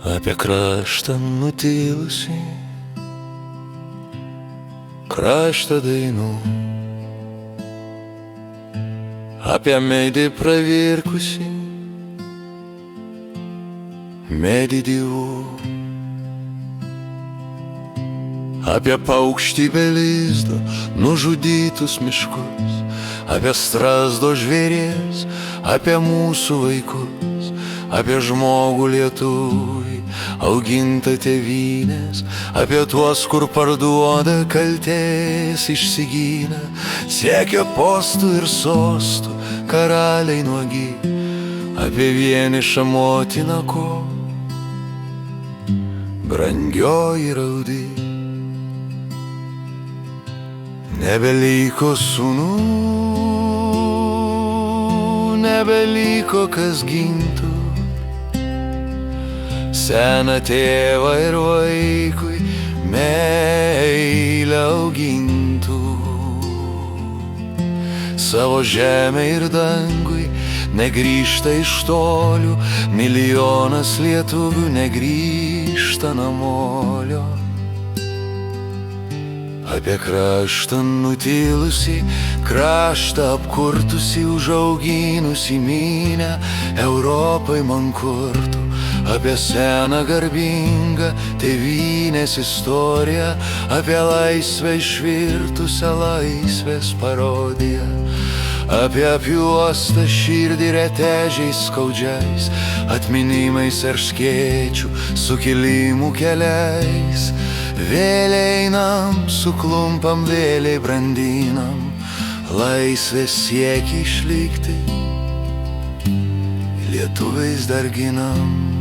apie kraštą nutilusį, kraštą dainų, apie medį pravirkusį, medį dievų, apie paukštį be lizdo nužudytus miškus, apie strazdo žvėries, apie mūsų vaikus, apie žmogų lietuvį, augintą tėvynės, apie tuos, kur parduoda kaltės išsigynę, siekia postų ir sostų, karaliai nuogi, apie vienišą motiną, ko brangioji raudi. Nebeliko sūnų, nebeliko kas gintų seną tėvą ir vaikui meilę augintų. Savo žemę ir dangui negrįžta iš tolių, milijonas lietuvių negrįžta namolio. Apie kraštą nutilusį, kraštą apkurtusį, užauginusį minią Europai man kurtų, apie seną garbingą tėvynės istoriją, apie laisvę išvirtusią laisvės parodiją, apie apjuostą širdį retežiais skaudžiais, atminimais erškėčių sukilimų keliais. Vėliai einam, suklumpam, vėliai brandinam, laisvės siekį išlikti, lietuviais dar ginam.